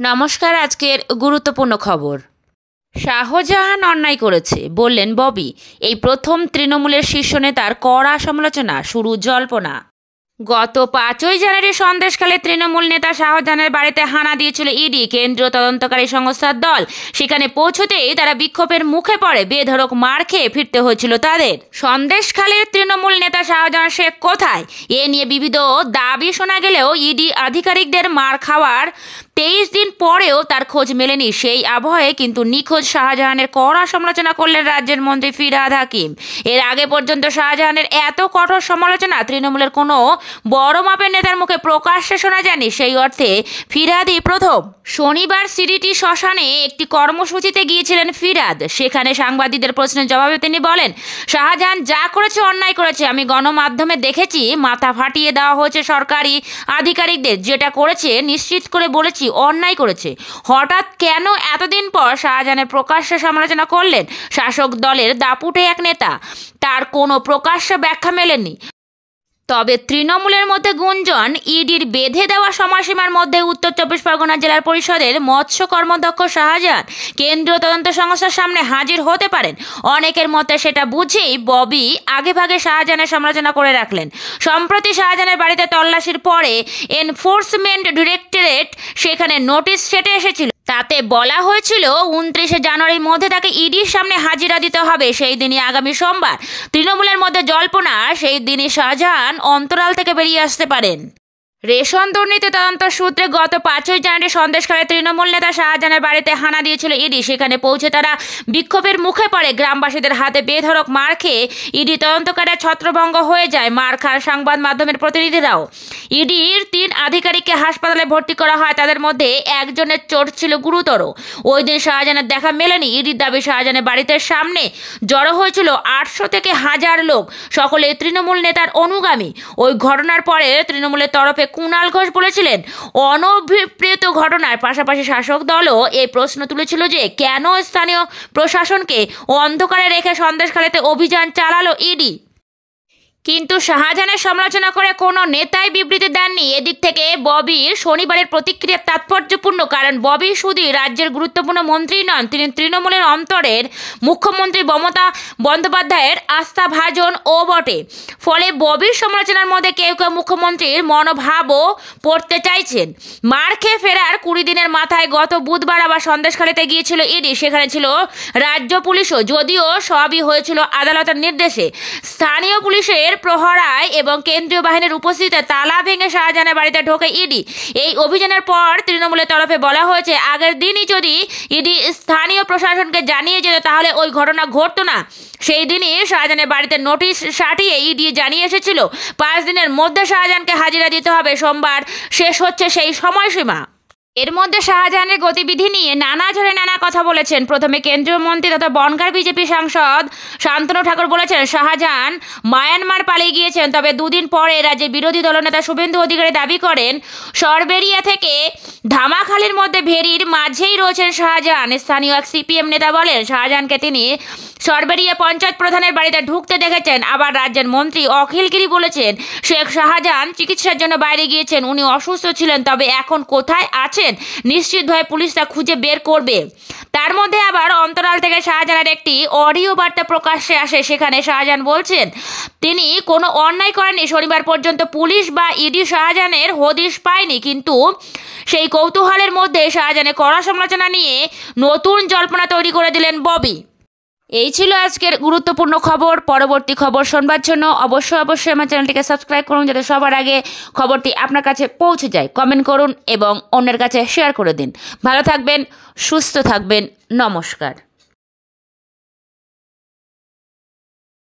নমস্কার। আজকের গুরুত্বপূর্ণ খবর। শাহজাহান অন্যায় করেছে বললেন ববি। এই প্রথম তৃণমূলের শীর্ষ নেতার কড়া সমালোচনা, শুরু জল্পনা। গত 5ই জানুয়ারি সন্দেশখালে তৃণমূল নেতা শাহজাহানের বাড়িতে হানা দিয়েছিল ইডি, কেন্দ্রীয় তদন্তকারী সংস্থার দল। সেখানে পৌঁছতেই তারা বিক্ষোভের মুখে পড়ে বেধড়ক মার খেয়ে ফিরতে হয়েছিল তাদের। সন্দেশখালের তৃণমূল নেতা শাহজাহান শেখ কোথায়, এ নিয়ে বিবিধ দাবি শোনা গেলেও ইডি আধিকারিকদের মার খাওয়ার 23 দিন পরেও তার খোঁজ মেলেনি। সেই আবহে কিন্তু নিখোঁজ শাহজাহানের কড়া সমালোচনা করলেন রাজ্যের মন্ত্রী ফিরহাদ হাকিম। এর আগে পর্যন্ত শাহজাহানের এত কঠোর সমালোচনা তৃণমূলের কোনো বড় মাপের নেতার মুখে প্রকাশ্যে শোনা যায়নি। সেই অর্থে ফিরহাদই প্রথম। শনিবার সিরিটি শ্মশানে একটি কর্মসূচিতে গিয়েছিলেন ফিরহাদ। সেখানে সাংবাদিকদের প্রশ্নের জবাবে তিনি বলেন, শাহজাহান যা করেছে অন্যায় করেছে। আমি গণমাধ্যমে দেখেছি মাথা ফাটিয়ে দেওয়া হয়েছে সরকারি আধিকারিকদের। যেটা করেছে নিশ্চিত করে বলেছি অন্যায় করেছে। হঠাৎ কেন এতদিন পর শাহজাহানের প্রকাশ্যে সমালোচনা করলেন শাসক দলের দাপুটে এক নেতা, তার কোনো প্রকাশ্য ব্যাখ্যা মেলেনি। তবে তৃণমূলের মধ্যে গুঞ্জন, ইডির বেঁধে দেওয়া সময়সীমার মধ্যে উত্তর 24 পরগনা জেলা পরিষদের মৎস্য কর্মদক্ষ শাহজাহান কেন্দ্রীয় তদন্ত সংস্থার সামনে হাজির হতে পারেন। অনেকের মতে সেটা বুঝেই ববি আগেভাগে শাহজাহানের সমালোচনা করে রাখলেন। সম্প্রতি শাহজাহানের বাড়িতে তল্লাশির পরে এনফোর্সমেন্ট ডিরেক্টরেট সেখানে নোটিশ সেটে এসেছিল। তাতে বলা হয়েছিল 29 জানুয়ারির মধ্যে তাকে ইডির সামনে হাজিরা দিতে হবে। সেই দিনই আগামী সোমবার। তৃণমূলের মধ্যে জল্পনা, সেই দিনই শাহজাহান অন্তরাল থেকে বেরিয়ে আসতে পারেন। রেশন দুর্নীতি তদন্ত সূত্রে গত 5ই জানুয়ারি সন্দেশখালে তৃণমূল নেতা শাহজাহানের বাড়িতে হানা দিয়েছিল ইডি। সেখানে পৌঁছে তারা বিক্ষোভের মুখে পড়ে গ্রামবাসীদের হাতে বেধড়ক মার খেয়ে ইডি তদন্তকারীরা ছত্রভঙ্গ হয়ে যায়। মার খান সংবাদ মাধ্যমের প্রতিনিধিরাও। ইডির 3 আধিকারিককে হাসপাতালে ভর্তি করা হয়। তাদের মধ্যে একজনের চোট ছিল গুরুতর। ওই দিন শাহজাহানের দেখা মেলেনি। ইডির দাবি শাহজাহানের বাড়িতে সামনে জড়ো হয়েছিল 800 থেকে 1000 লোক, সকলে তৃণমূল নেতার অনুগামী। ওই ঘটনার পরে তৃণমূলের তরফে কুণাল ঘোষ বলেছিলেন, অনভিপ্রেত ঘটনার পাশাপাশি শাসক দলও এই প্রশ্ন তুলেছিল যে কেন স্থানীয় প্রশাসনকে অন্ধকারে রেখে সন্দেশখালীতে অভিযান চালালো ইডি। কিন্তু শাহজাহানের সমালোচনা করে কোনো নেতাই বিবৃতি দেননি। এদিক থেকে ববির শনিবারের প্রতিক্রিয়া তাৎপর্যপূর্ণ, কারণ ববি শুধু রাজ্যের গুরুত্বপূর্ণ মন্ত্রী নন, তিনি তৃণমূলের অন্তরের মুখ্যমন্ত্রী মমতা বন্দ্যোপাধ্যায়ের আস্থাভাজন ও বটে। ফলে ববির সমালোচনার মধ্যে কেউ কেউ মুখ্যমন্ত্রীর মনোভাবও পড়তে চাইছেন। মার খেয়ে ফেরার 20 দিনের মাথায় গত বুধবার আবার সন্দেশখালীতে গিয়েছিল ইডি। সেখানে ছিল রাজ্য পুলিশও, যদিও সবই হয়েছিল আদালতের নির্দেশে। স্থানীয় পুলিশের প্রহরায় এবং কেন্দ্রীয় বাহিনীর উপস্থিতিতে তালা ভেঙে শাহজাহানের বাড়িতে ঢোকে ইডি। এই অভিযানের পর তৃণমূলের তরফে বলা হয়েছে, আগের দিনই যদি ইডি স্থানীয় প্রশাসনকে জানিয়ে যেত তাহলে ওই ঘটনা ঘটতো না। সেই দিনই শাহজাহানের বাড়িতে নোটিশ সাটিয়ে ইডি জানিয়ে এসেছিল 5 দিনের মধ্যে শাহজাহানকে হাজিরা দিতে হবে। সোমবার শেষ হচ্ছে সেই সময়সীমা। এর মধ্যে শাহজাহানের গতিবিধি নিয়ে নানা ঝরে নানা কথা বলেছেন। প্রথমে কেন্দ্রীয় মন্ত্রী তথা বনগাঁ বিজেপি সাংসদ শান্তনু ঠাকুর বলেছেন, শাহজাহান মায়ানমার পালিয়ে গিয়েছেন। তবে 2 দিন পরে রাজ্যে বিরোধী দলনেতা শুভেন্দু অধিকারী দাবি করেন, সরবেরিয়া থেকে ধামাখালির মধ্যে ভেরির মাঝেই রয়েছেন শাহজাহান। স্থানীয় এক সিপিএম নেতা বলেন, শাহজাহানকে তিনি সরবেরিয়া পঞ্চায়েত প্রধানের বাড়িতে ঢুকতে দেখেছেন। আবার রাজ্যের মন্ত্রী অখিল গিরি বলেছেন, শেখ শাহজাহান চিকিৎসার জন্য বাইরে গিয়েছেন, উনি অসুস্থ ছিলেন। তবে এখন কোথায় আছেন নিশ্চিতভাবে পুলিশ তা খুঁজে বের করবে। তার মধ্যে আবার অন্তরাল থেকে শাহজাহানের একটি অডিও বার্তা প্রকাশ্যে আসে। সেখানে শাহজাহান বলছেন তিনি কোনো অন্যায় করেননি। শনিবার পর্যন্ত পুলিশ বা ইডি শাহজাহানের হদিশ পায়নি। কিন্তু সেই কৌতূহলের মধ্যে শাহজাহানের কড়া সমালোচনা নিয়ে নতুন জল্পনা তৈরি করে দিলেন ববি। এই ছিল আজকের গুরুত্বপূর্ণ খবর। পরবর্তী খবর শোনবার জন্য অবশ্যই আমার চ্যানেলটিকে সাবস্ক্রাইব করুন, যাতে সবার আগে খবরটি আপনার কাছে পৌঁছে যায়। কমেন্ট করুন এবং অন্যের কাছে শেয়ার করে দিন। ভালো থাকবেন, সুস্থ থাকবেন। নমস্কার।